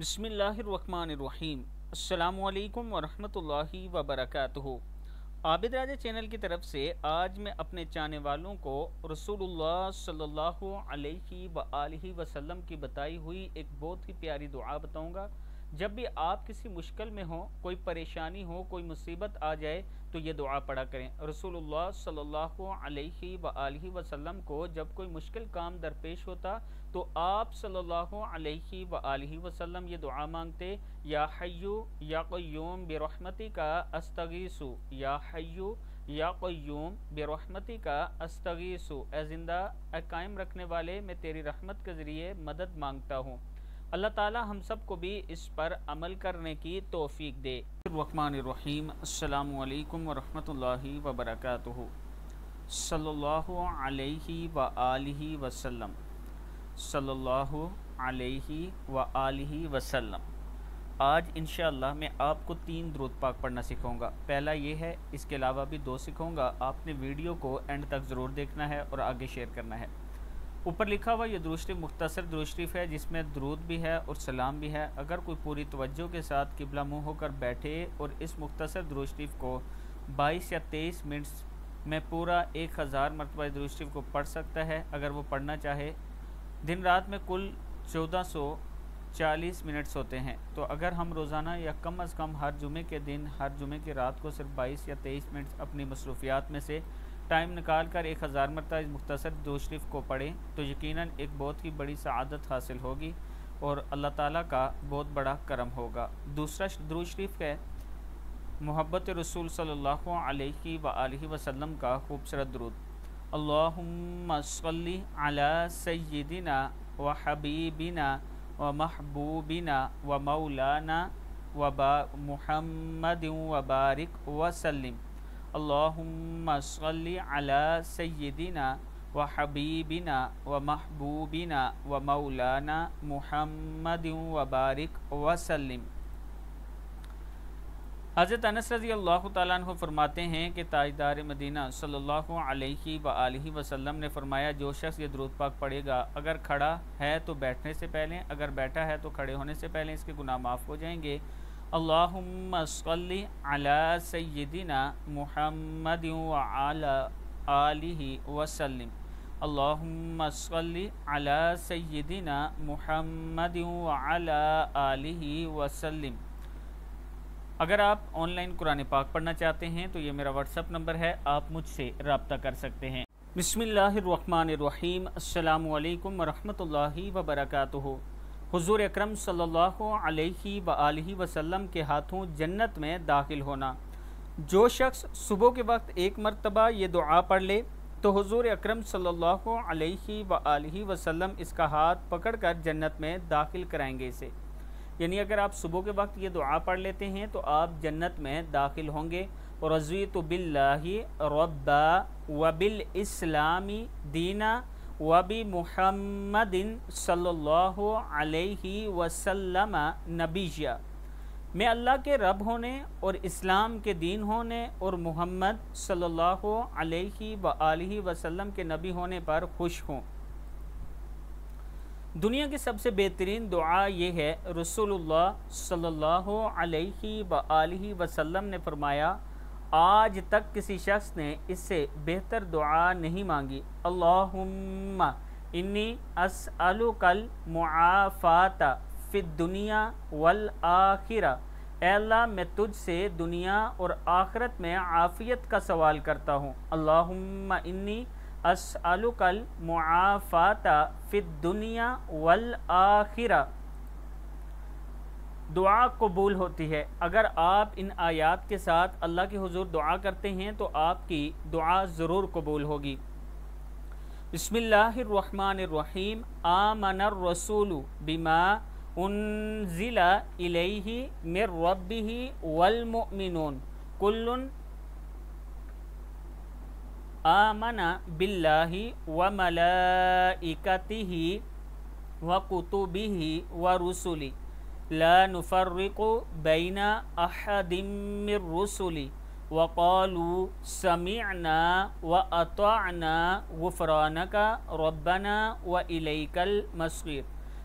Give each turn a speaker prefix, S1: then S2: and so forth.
S1: بسم اللہ الرحمن الرحیم۔ السلام علیکم ورحمۃ اللہ وبرکاتہ۔ عابد راجہ چینل کی طرف سے آج میں اپنے چاہنے والوں کو رسول اللہ صلی اللہ علیہ وآلہ وسلم کی بتائی ہوئی ایک بہت ہی پیاری دعا بتاؤں گا۔ جب بھی آپ کسی مشکل میں ہوں، کوئی پریشانی ہو، کوئی مصیبت آ جائے تو یہ دعا پڑھا کریں۔ رسول اللہ صلی اللہ علیہ وآلہ وسلم کو جب کوئی مشکل کام درپیش ہوتا تو آپ صلی اللہ علیہ وآلہ وسلم یہ دعا مانگتے، یا حیو یا قیوم برحمتی کا استغیثو، یا حیو یا قیوم برحمتی کا استغیثو، اے زندہ اے قائم رکھنے والے، میں تیری رحمت کے ذریعے مدد مانگتا ہوں۔ اللہ تعالی ہم سب کو بھی اس پر عمل کرنے کی توفیق دے۔ الرحمن الرحیم۔ السلام علیکم ورحمۃ اللہ وبرکاتہ۔ صلی اللہ علیہ وآلہ وسلم، صلی اللہ علیہ وآلہ وسلم۔ آج انشاءاللہ میں آپ کو 3 درود پاک پڑھنا سکھاؤں گا۔ پہلا یہ ہے، اس کے علاوہ بھی 2 سکھاؤں گا۔ آپ نے ویڈیو کو اینڈ تک ضرور دیکھنا ہے اور آگے شیئر کرنا ہے۔ اوپر لکھا ہوا یہ درود شریف مختصر درود شریف ہے، جس میں درود بھی ہے اور سلام بھی ہے۔ اگر کوئی پوری توجہ کے ساتھ قبلہ منہ ہو کر بیٹھے اور اس مختصر درود شریف کو 22 یا 23 منٹ میں پورا 1000 مرتبہ درود شریف کو پڑھ سکتا ہے۔ اگر وہ پڑھنا چاہے، دن رات میں کل 1440 منٹس ہوتے ہیں، تو اگر ہم روزانہ یا کم از کم ہر جمعے کے دن، ہر جمعے کی رات کو صرف 22 یا 23 منٹ اپنی مصروفیات میں سے ٹائم نکال کر 1000 مرتبہ اس مختصر درود شریف کو پڑھیں تو یقیناً ایک بہت ہی بڑی سعادت حاصل ہوگی اور اللہ تعالیٰ کا بہت بڑا کرم ہوگا۔ دوسرا درود شریف ہے محبت رسول صلی اللہ علیہ وآلہ وسلم کا خوبصورت درود۔ اللہم صلی علی سیدنا و حبیبنا و محبوبنا و مولانا و محمد و بارک وسلم۔ اللہم صلی علی سیدنا و حبیبنا و محبوبنا و مولانا محمد و بارک وسلم۔ حضرت انس رضی اللہ تعالیٰ عنہ فرماتے ہیں کہ تاجدار مدینہ صلی اللہ علیہ وآلہ وسلم نے فرمایا، جو شخص یہ درود پاک پڑھے گا، اگر کھڑا ہے تو بیٹھنے سے پہلے، اگر بیٹھا ہے تو کھڑے ہونے سے پہلے اس کے گناہ معاف ہو جائیں گے۔ اللہم صلی علی سیدنا محمد وعلی آلہ وسلم۔ اللہم صلی علی سیدنا محمد وعلی آلہ وسلم۔ اگر آپ آن لائن قرآن پاک پڑھنا چاہتے ہیں تو یہ میرا واٹس ایپ نمبر ہے، آپ مجھ سے رابطہ کر سکتے ہیں۔ بسم اللہ الرحمن الرحیم۔ السلام علیکم ورحمۃ اللہ وبرکاتہ۔ حضور اکرم صلی اللہ علیہ وآلہ وسلم کے ہاتھوں جنت میں داخل ہونا۔ جو شخص صبح کے وقت 1 مرتبہ یہ دعا پڑھ لے تو حضور اکرم صلی اللہ علیہ وآلہ وسلم اس کا ہاتھ پکڑ کر جنت میں داخل کرائیں گے اسے۔ یعنی اگر آپ صبح کے وقت یہ دعا پڑھ لیتے ہیں تو آپ جنت میں داخل ہوں گے۔ رضیت باللہ ربا وبالاسلام دینا وبمحمد صلی اللہ علیہ وسلم نبیہ۔ میں اللہ کے رب ہونے اور اسلام کے دین ہونے اور محمد صلی اللہ علیہ وآلہ وسلم کے نبی ہونے پر خوش ہوں۔ دنیا کی سب سے بہترین دعا یہ ہے۔ رسول اللہ صلی اللہ علیہ وآلہ وسلم نے فرمایا، آج تک کسی شخص نے اس سے بہتر دعا نہیں مانگی۔ اللہم انی اسألک المعافات فی الدنیا والآخرہ۔ اے اللہ، میں تجھ سے دنیا اور آخرت میں عافیت کا سوال کرتا ہوں۔ اللہم انی اسألک المعافات فی الدنیا والآخرہ۔ دعا قبول ہوتی ہے اگر آپ ان آیات کے ساتھ اللہ کے حضور دعا کرتے ہیں تو آپ کی دعا ضرور قبول ہوگی۔ بسم اللہ الرحمن الرحیم۔ آمن الرسول بما انزل الیہ من ربہ والمؤمنون کل آمن باللہ وملائکتہ وکتبہ ورسلہ لا نفرق بین احد من رسلہ وقالوا سمعنا واطعنا غفرانک ربنا والیک المصیر۔